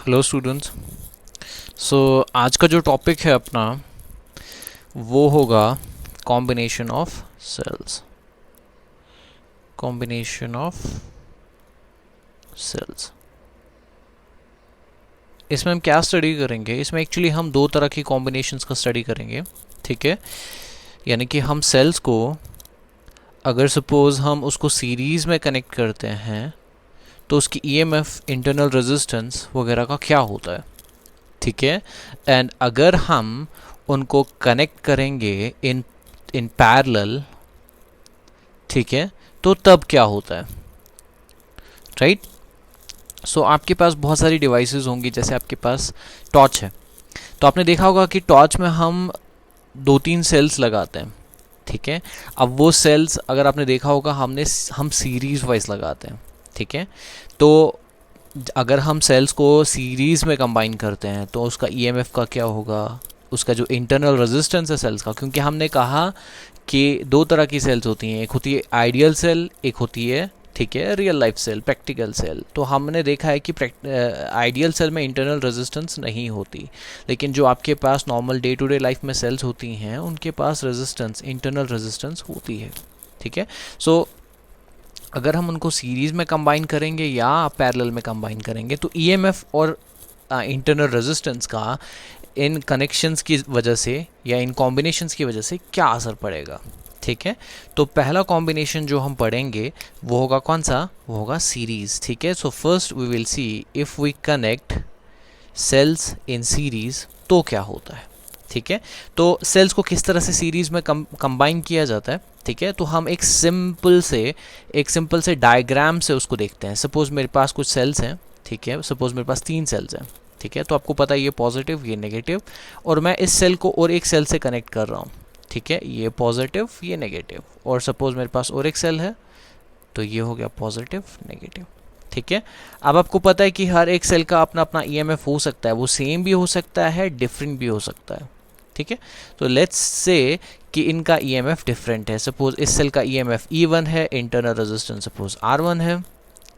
Hello students. सो आज का जो टॉपिक है अपना वो होगा combination of cells. Combination of cells, इसमें हम क्या स्टडी करेंगे? इसमें एक्चुअली हम दो तरह की कॉम्बिनेशंस का स्टडी करेंगे, ठीक है। यानी कि हम सेल्स को अगर सपोज हम उसको सीरीज़ में कनेक्ट करते हैं तो उसकी ईएमएफ, इंटरनल रेजिस्टेंस वगैरह का क्या होता है, ठीक है। एंड अगर हम उनको कनेक्ट करेंगे इन पैरेलल, ठीक है, तो तब क्या होता है, राइट। सो आपके पास बहुत सारी डिवाइसेस होंगी, जैसे आपके पास टॉर्च है, तो आपने देखा होगा कि टॉर्च में हम 2-3 सेल्स लगाते हैं, ठीक है। अब वो सेल्स अगर आपने देखा होगा हम सीरीज वाइज लगाते हैं, ठीक है। तो अगर हम सेल्स को सीरीज़ में कंबाइन करते हैं तो उसका ईएमएफ का क्या होगा, उसका जो इंटरनल रेजिस्टेंस है सेल्स का, क्योंकि हमने कहा कि दो तरह की सेल्स होती हैं, एक होती है आइडियल सेल, एक होती है, ठीक है, real life cell, practical cell. तो हमने देखा है कि आइडियल सेल में इंटरनल रेजिस्टेंस नहीं होती, लेकिन जो आपके पास normal day to day life में सेल्स होती हैं उनके पास रेजिस्टेंस, इंटरनल रेजिस्टेंस होती है, ठीक है। सो अगर हम उनको सीरीज़ में कंबाइन करेंगे या पैरेलल में कंबाइन करेंगे तो ईएमएफ और इंटरनल रेजिस्टेंस का इन कनेक्शंस की वजह से या इन कॉम्बिनेशंस की वजह से क्या असर पड़ेगा, ठीक है। तो पहला कॉम्बिनेशन जो हम पढ़ेंगे वो होगा कौन सा? वो होगा सीरीज़, ठीक है। So first we will see if we connect cells in series तो क्या होता है, ठीक है। तो सेल्स को किस तरह से सीरीज़ में कंबाइन किया जाता है, ठीक है। तो हम एक सिंपल से डायग्राम से उसको देखते हैं। सपोज़ मेरे पास कुछ सेल्स हैं, ठीक है, सपोज़ मेरे पास 3 सेल्स हैं, ठीक है। तो आपको पता है ये पॉजिटिव, ये नेगेटिव, और मैं इस सेल को और एक सेल से कनेक्ट कर रहा हूँ, ठीक है, ये पॉजिटिव, ये नेगेटिव, और सपोज़ मेरे पास और एक सेल है तो ये हो गया पॉजिटिव, नेगेटिव, ठीक है। अब आपको पता है कि हर एक सेल का अपना अपना ईएमएफ हो सकता है, वो सेम भी हो सकता है, डिफरेंट भी हो सकता है, ठीक है। तो लेट्स से कि इनका ईएमएफ डिफरेंट है। सपोज इस सेल का ईएमएफ E1 है, इंटरनल रेजिस्टेंस सपोज R1 है,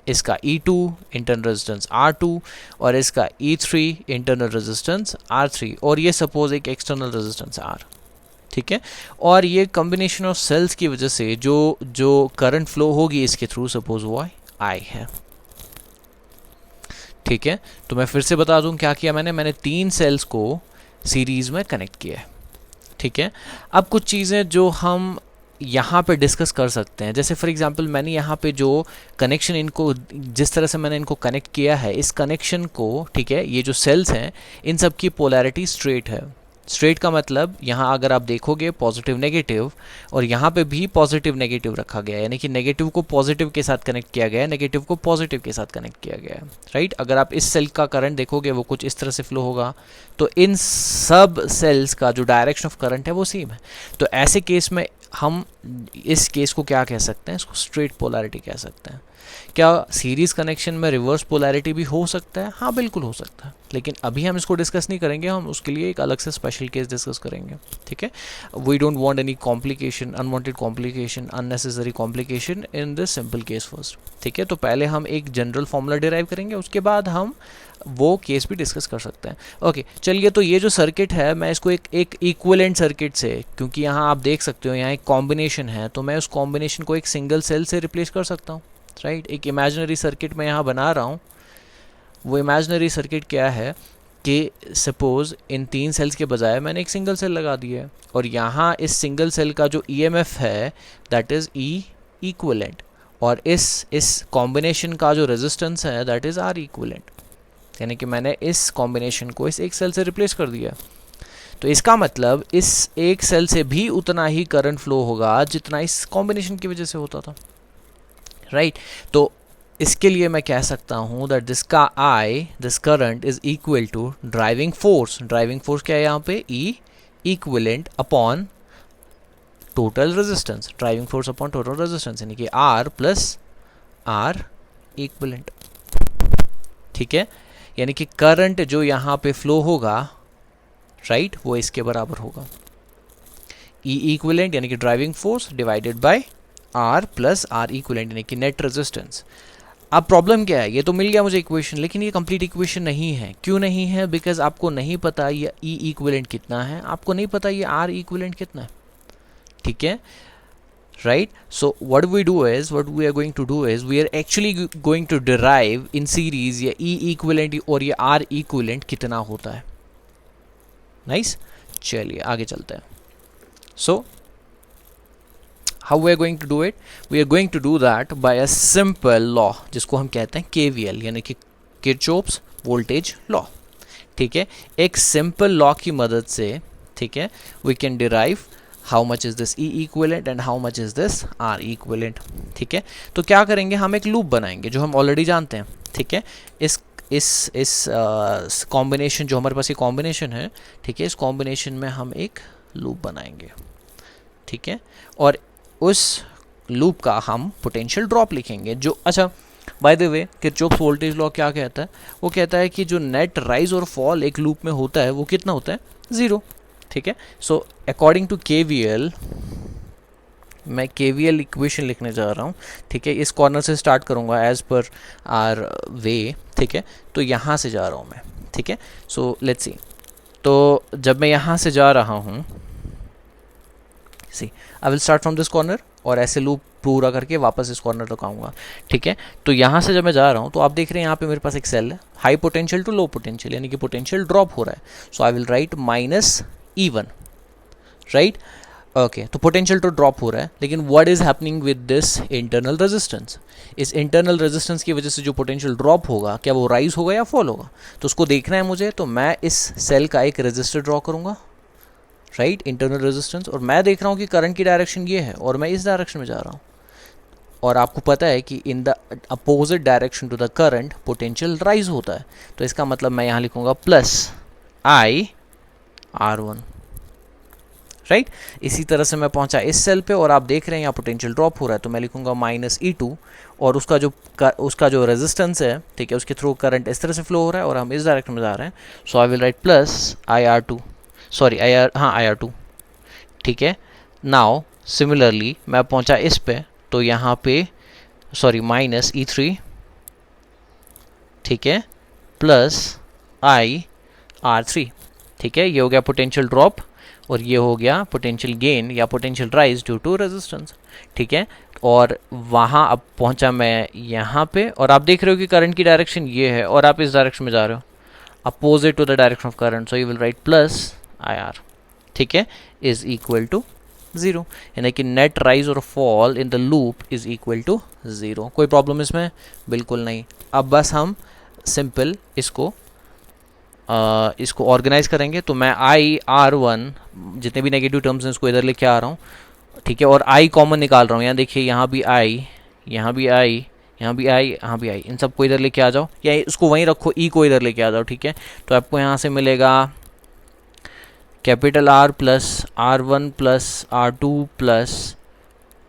इसका E2 इंटरनल रेजिस्टेंस R2, और इसका E3 इंटरनल रेजिस्टेंस R3, और ये सपोज एक एक्सटर्नल रेजिस्टेंस R, ठीक है। और ये कॉम्बिनेशन ऑफ सेल्स की वजह से जो करंट फ्लो होगी इसके थ्रू, सपोज वो I है, ठीक है। तो मैं फिर से बता दूं क्या किया मैंने 3 सेल्स को सीरीज़ में कनेक्ट किया है, ठीक है। अब कुछ चीज़ें जो हम यहाँ पे डिस्कस कर सकते हैं, जैसे फॉर एग्जांपल मैंने यहाँ पे जो कनेक्शन, इनको जिस तरह से मैंने इनको कनेक्ट किया है, इस कनेक्शन को, ठीक है, ये जो सेल्स हैं इन सब की पोलैरिटी स्ट्रेट है। स्ट्रेट का मतलब यहाँ अगर आप देखोगे पॉजिटिव नेगेटिव, और यहाँ पे भी पॉजिटिव नेगेटिव रखा गया है, यानी कि नेगेटिव को पॉजिटिव के साथ कनेक्ट किया गया है, नेगेटिव को पॉजिटिव के साथ कनेक्ट किया गया है, राइट। अगर आप इस सेल का करंट देखोगे वो कुछ इस तरह से फ्लो होगा, तो इन सब सेल्स का जो डायरेक्शन ऑफ करंट है वो सेम है। तो ऐसे केस में हम इस केस को क्या कह सकते हैं? इसको स्ट्रेट पोलैरिटी कह सकते हैं। क्या सीरीज़ कनेक्शन में रिवर्स पोलैरिटी भी हो सकता है? हाँ, बिल्कुल हो सकता है, लेकिन अभी हम इसको डिस्कस नहीं करेंगे, हम उसके लिए एक अलग से स्पेशल केस डिस्कस करेंगे, ठीक है। We don't want any complication, unwanted complication, unnecessary complication in this simple case first, ठीक है। तो पहले हम एक जनरल फॉर्मूला डिराइव करेंगे, उसके बाद हम वो केस भी डिस्कस कर सकते हैं। ओके, चलिए। तो ये जो सर्किट है मैं इसको एक इक्विवेलेंट सर्किट से, क्योंकि यहाँ आप देख सकते हो यहाँ एक कॉम्बिनेशन है, तो मैं उस कॉम्बिनेशन को एक सिंगल सेल से रिप्लेस कर सकता हूँ, राइट। एक इमेजिनरी सर्किट मैं यहाँ बना रहा हूँ। वो इमेजिनरी सर्किट क्या है कि सपोज़ इन 3 सेल्स के बजाय मैंने एक सिंगल सेल लगा दिया है, और यहाँ इस सिंगल सेल का जो ईएमएफ है दैट इज़ E इक्विवेलेंट, और इस कॉम्बिनेशन का जो रेजिस्टेंस है दैट इज़ R इक्विवेलेंट, यानी कि मैंने इस कॉम्बिनेशन को इस एक सेल से रिप्लेस कर दिया। तो इसका मतलब इस एक सेल से भी उतना ही करंट फ्लो होगा जितना इस कॉम्बिनेशन की वजह से होता था, राइट। तो इसके लिए मैं कह सकता हूँ that this current is equal to driving force. Driving force क्या है यहाँ पे? E equivalent upon total resistance, driving force upon total resistance, यानी कि R प्लस R इक्विवेलेंट, ठीक है। यानी कि करंट जो यहाँ पे फ्लो होगा, राइट, वो इसके बराबर होगा E इक्विवेलेंट यानी कि driving force divided by R plus R equivalent यानी कि नेट रेजिस्टेंस। अब प्रॉब्लम क्या है, ये तो मिल गया मुझे इक्वेशन, लेकिन ये कंप्लीट इक्वेशन नहीं है। क्यों नहीं है? बिकॉज आपको नहीं पता ये ई इक्विवेलेंट कितना है, आपको नहीं पता ये आर इक्विवेलेंट कितना है, ठीक है, right? So what we do is, what we are going to do is, we are actually going to derive in series ये E equivalent और ये R equivalent कितना होता है। Nice? चलिए आगे चलते हैं। So how we are going to do it? We are going to do that by a simple law जिसको हम कहते हैं KVL यानी कि Kirchhoff's voltage law, ठीक है। एक सिंपल लॉ की मदद से, ठीक है, we can derive how much is this E equivalent and how much is this R equivalent, ठीक है। तो क्या करेंगे, हम एक लूप बनाएंगे जो हम ऑलरेडी जानते हैं, ठीक है। इस कॉम्बिनेशन जो हमारे पास ये कॉम्बिनेशन है, ठीक है, इस कॉम्बिनेशन में हम एक लूप बनाएंगे, ठीक है, और उस लूप का हम पोटेंशियल ड्रॉप लिखेंगे जो, अच्छा by the way Kirchhoff's voltage law क्या कहता है, वो कहता है कि जो नेट राइज और फॉल एक लूप में होता है वो कितना होता है, 0, ठीक है। सो अकॉर्डिंग टू KVL, मैं KVL इक्वेशन लिखने जा रहा हूँ, ठीक है। इस कॉर्नर से स्टार्ट करूँगा एज पर आर वे, ठीक है। तो यहाँ से जा रहा हूँ मैं, ठीक है। सो लेट्स सी, तो जब मैं यहाँ से जा रहा हूँ, see I will start from this corner और ऐसे लूप पूरा करके वापस इस कॉर्नर तक आऊँगा, ठीक है। तो यहाँ से जब मैं जा रहा हूँ तो आप देख रहे हैं यहाँ पे मेरे पास एक सेल है, high potential to low potential, यानी कि पोटेंशियल ड्रॉप हो रहा है। So I will write minus E1, right, okay. तो पोटेंशियल तो ड्रॉप हो रहा है, लेकिन what is happening with this internal resistance, इस इंटरनल रेजिस्टेंस की वजह से जो पोटेंशियल ड्रॉप होगा, क्या वो राइज होगा या फॉल होगा, तो उसको देखना है मुझे। तो मैं इस सेल का एक रेजिस्टर ड्रॉ करूंगा, राइट, इंटरनल रेजिस्टेंस, और मैं देख रहा हूँ कि करंट की डायरेक्शन ये है और मैं इस डायरेक्शन में जा रहा हूँ, और आपको पता है कि in the opposite direction to the current potential rise होता है। तो इसका मतलब मैं यहाँ लिखूंगा प्लस IR1, राइट। इसी तरह से मैं पहुंचा इस सेल पे और आप देख रहे हैं यहाँ पोटेंशियल ड्रॉप हो रहा है, तो मैं लिखूंगा माइनस E2, और उसका जो रेजिस्टेंस है, ठीक है, उसके थ्रू करंट इस तरह से फ्लो हो रहा है और हम इस डायरेक्शन में जा रहे हैं। So I will write plus IR2, sorry IR2, ठीक है। नाउ सिमिलरली मैं पहुंचा इस पे, तो यहाँ पे सॉरी माइनस E3, ठीक है, प्लस IR3, ठीक है। ये हो गया पोटेंशियल ड्रॉप और ये हो गया पोटेंशियल गेन या potential rise due to resistance, ठीक है। और वहाँ अब पहुँचा मैं यहाँ पे, और आप देख रहे हो कि करंट की डायरेक्शन ये है और आप इस डायरेक्शन में जा रहे हो, opposite to the direction of current. So you will write plus IR, ठीक है, इज इक्वल टू 0, यानी कि नेट राइज और fall in the loop is equal to 0। कोई प्रॉब्लम इसमें बिल्कुल नहीं। अब बस हम सिंपल इसको ऑर्गेनाइज करेंगे। तो मैं IR1 जितने भी नेगेटिव टर्म्स हैं इसको इधर लेके आ रहा हूँ, ठीक है, और I कॉमन निकाल रहा हूँ। यहाँ देखिए, यहाँ भी I, यहाँ भी I, यहाँ भी I, यहाँ भी I, इन सबको इधर लेके आ जाओ, या इसको वहीं रखो, E को इधर लेके आ जाओ, ठीक है। तो आपको यहाँ से मिलेगा capital R plus R1 plus R2 plus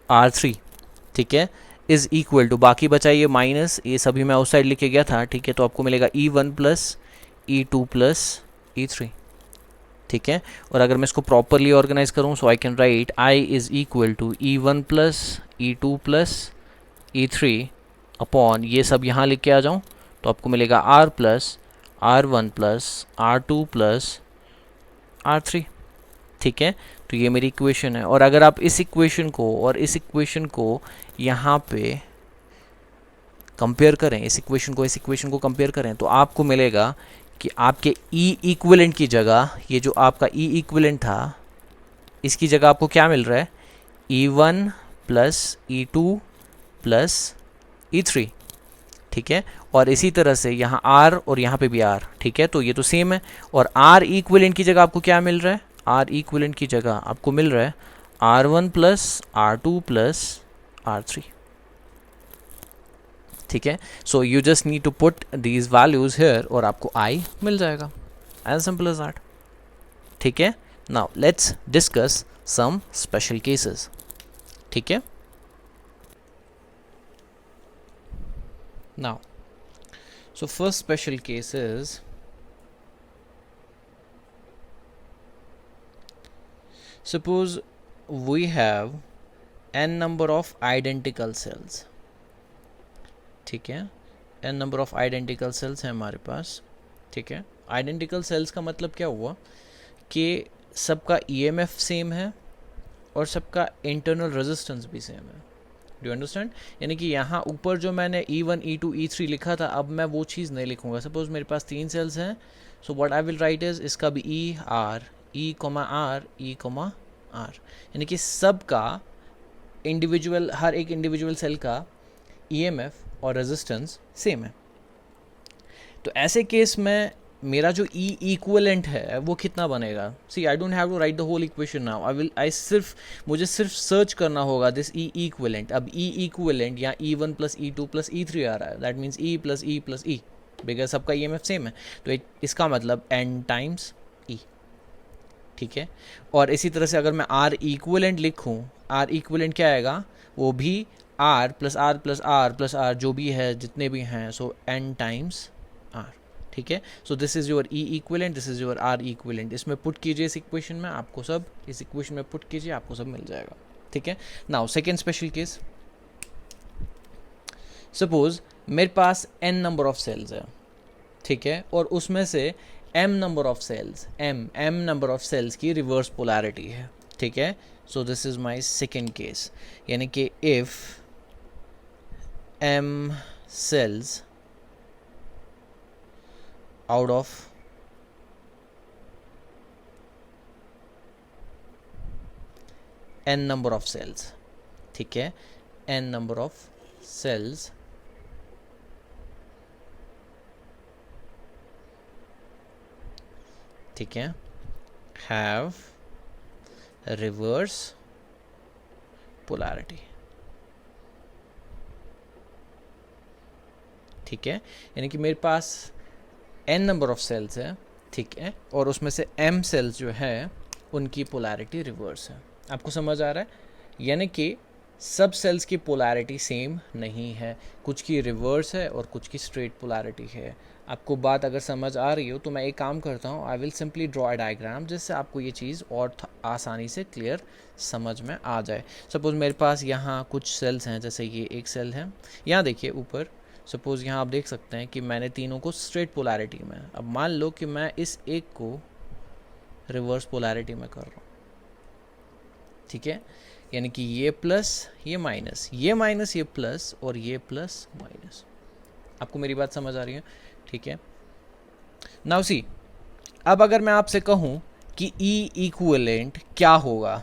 R3, ठीक है, इज इक्वल टू, बाकी बचा ये माइनस, ये सभी मैं उस साइड लिखे गया था, ठीक है। तो आपको मिलेगा E1 plus E2 plus E3, ठीक है। और अगर मैं इसको प्रॉपरली ऑर्गेनाइज करूँ, so I can write I is equal to E1 plus E2 plus E3 upon ये सब यहाँ लिख के आ जाऊँ, तो आपको मिलेगा R plus R1 plus R2 plus R3, ठीक है। तो ये मेरी इक्वेशन है। और अगर आप इस इक्वेशन को और इस इक्वेशन को यहाँ पे कंपेयर करें, इस इक्वेशन को कंपेयर करें, तो आपको मिलेगा कि आपके E इक्विवेलेंट की जगह, ये जो आपका E इक्विवेलेंट था, इसकी जगह आपको क्या मिल रहा है, E1 plus E2 plus E3, ठीक है। और इसी तरह से यहाँ R और यहाँ पे भी R, ठीक है, तो ये तो सेम है। और R इक्विवेलेंट की जगह आपको क्या मिल रहा है, R इक्विवेलेंट की जगह आपको मिल रहा है R1 plus R2 plus R3, ठीक है। So you just need to put these values here और आपको I मिल जाएगा, एज सिंपल एज दैट, ठीक है। Now let's discuss some special cases, ठीक है। Now so first special case is, suppose we have n number of identical cells, ठीक है, n number of identical sales हैं हमारे पास, ठीक है। आइडेंटिकल सेल्स का मतलब क्या हुआ कि सबका ईएमएफ सेम है और सबका इंटरनल रेजिस्टेंस भी सेम है। Do you understand? यानी कि यहाँ ऊपर जो मैंने E1 E2 E3 लिखा था, अब मैं वो चीज़ नहीं लिखूंगा। सपोज मेरे पास 3 सेल्स हैं, so what I will right is इसका भी E R E R E R, यानी कि सबका इंडिविजुअल, हर एक इंडिविजुअल सेल का ईएमएफ और रेजिस्टेंस सेम है। तो ऐसे केस में मेरा जो E इक्वलेंट है वो कितना बनेगा? See I don't have to write the whole equation now, मुझे सिर्फ सर्च करना होगा दिस E इक्वलेंट। अब E इक्वलेंट या E1 plus E2 plus E3 आ रहा है, that means E plus E plus E, because सबका EMF सेम है, तो इसका मतलब N टाइम्स E, ठीक है। और इसी तरह से अगर मैं R इक्वलेंट लिखूँ, R इक्वलेंट क्या आएगा? वो भी R plus R plus R plus R जो भी है, जितने भी हैं, सो N टाइम्स R, ठीक है। So this is your E equivalent, this is your R equivalent. इसमें पुट कीजिए इस इक्वेशन में, आपको सब इस इक्वेशन में पुट कीजिए, आपको सब मिल जाएगा, ठीक है। Now second special case, suppose मेरे पास n नंबर ऑफ सेल्स है, ठीक है, और उसमें से m number of cells, m number of cells की रिवर्स पोलैरिटी है, ठीक है। So this is my second case, यानी कि if m cells out of n number of cells, ठीक है, n number of cells ठीक है, have reverse polarity, ठीक है। यानी कि मेरे पास n नंबर ऑफ सेल्स है, ठीक है, और उसमें से m सेल्स जो है उनकी पोलैरिटी रिवर्स है। आपको समझ आ रहा है? यानी कि सब सेल्स की पोलैरिटी सेम नहीं है, कुछ की रिवर्स है और कुछ की स्ट्रेट पोलैरिटी है। आपको बात अगर समझ आ रही हो तो मैं एक काम करता हूँ, I will simply draw a diagram जिससे आपको ये चीज़ और आसानी से क्लियर समझ में आ जाए। सपोज़ मेरे पास यहाँ कुछ सेल्स हैं, जैसे ये एक सेल है, यहाँ देखिए ऊपर, सपोज़ यहाँ आप देख सकते हैं कि मैंने तीनों को स्ट्रेट पोलैरिटी में, अब मान लो कि मैं इस एक को रिवर्स पोलैरिटी में कर रहा हूँ, ठीक है। यानी कि ये प्लस ये माइनस, ये माइनस ये प्लस, और ये प्लस माइनस। आपको मेरी बात समझ आ रही है? ठीक है। नाउ सी, अब अगर मैं आपसे कहूं कि E इक्विवेलेंट क्या होगा,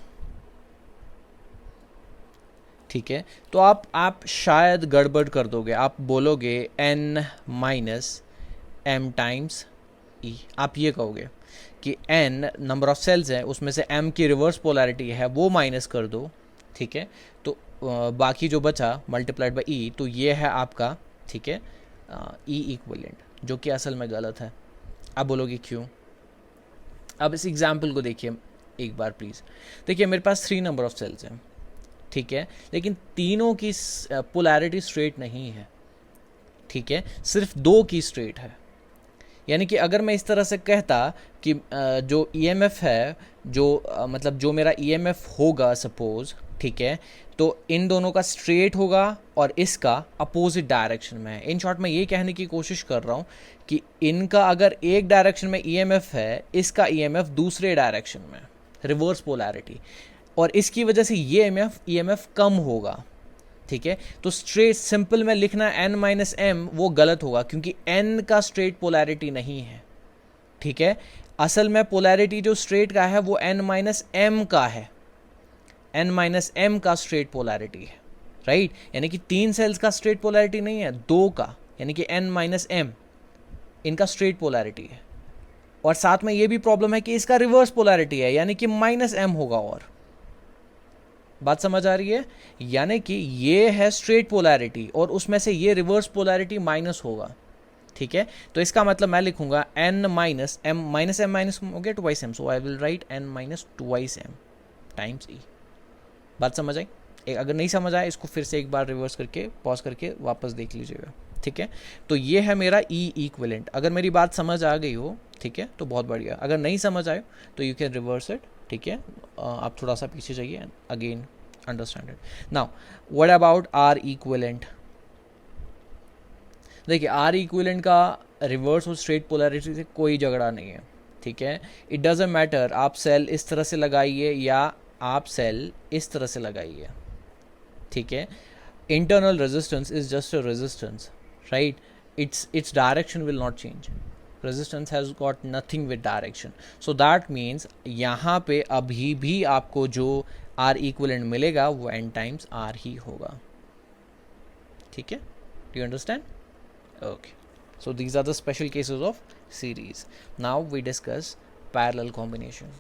ठीक है, तो आप शायद गड़बड़ कर दोगे, आप बोलोगे n minus m times E। आप ये कहोगे कि n नंबर ऑफ सेल्स है, उसमें से m की रिवर्स पोलैरिटी है वो माइनस कर दो, ठीक है, तो बाकी जो बचा मल्टीप्लाइड बाई E, तो ये है आपका, ठीक है, E इक्विवेलेंट, जो कि असल में गलत है। आप बोलोगे क्यों? अब इस एग्जाम्पल को देखिए एक बार प्लीज़। देखिए मेरे पास 3 नंबर ऑफ सेल्स हैं, ठीक है, लेकिन तीनों की पोलैरिटी स्ट्रेट नहीं है, ठीक है, सिर्फ 2 की स्ट्रेट है। यानी कि अगर मैं इस तरह से कहता कि जो ईएमएफ है, जो मतलब जो मेरा ईएमएफ होगा सपोज, ठीक है, तो इन दोनों का स्ट्रेट होगा और इसका अपोजिट डायरेक्शन में है। इन शॉर्ट मैं ये कहने की कोशिश कर रहा हूँ कि इनका अगर एक डायरेक्शन में ईएमएफ है, इसका ईएमएफ दूसरे डायरेक्शन में, रिवर्स पोलैरिटी, और इसकी वजह से ये ईएमएफ कम होगा, ठीक है। तो स्ट्रेट सिंपल में लिखना n माइनस एम वो गलत होगा, क्योंकि n का स्ट्रेट पोलैरिटी नहीं है, ठीक है। असल में पोलैरिटी जो स्ट्रेट का है वो n माइनस एम का है, n माइनस एम का स्ट्रेट पोलैरिटी है, राइट। यानी कि 3 सेल्स का स्ट्रेट पोलैरिटी नहीं है, 2 का, यानी कि n माइनस एम इनका स्ट्रेट पोलैरिटी है। और साथ में ये भी प्रॉब्लम है कि इसका रिवर्स पोलैरिटी है, यानी कि माइनस एम होगा। और बात समझ आ रही है? यानी कि ये है स्ट्रेट पोलैरिटी और उसमें से ये रिवर्स पोलैरिटी माइनस होगा, ठीक है। तो इसका मतलब मैं लिखूंगा n minus M, minus M minus हो गया twice M, so I will write n minus twice M times E। बात समझ आई? अगर नहीं समझ आया इसको फिर से एक बार रिवर्स करके पॉज करके वापस देख लीजिएगा, ठीक है। तो ये है मेरा E इक्विवेलेंट। अगर मेरी बात समझ आ गई हो, ठीक है, तो बहुत बढ़िया। अगर नहीं समझ आए तो यू कैन रिवर्स इट, ठीक है। आप थोड़ा सा पीछे जाइए and again understand it. Now what about R equivalent? देखिए आर इक्विवेलेंट का रिवर्स और स्ट्रेट पोलैरिटी से कोई झगड़ा नहीं है, ठीक है। इट डजेंट मैटर आप सेल इस तरह से लगाइए या आप सेल इस तरह से लगाइए, ठीक है। Internal resistance is just a resistance, right. its direction will not change. Resistance has got nothing with direction. So that means यहाँ पे अभी भी आपको जो R equivalent मिलेगा वो n times R ही होगा, ठीक है। Do you understand? Okay. So these are the special cases of series. Now we discuss parallel combination.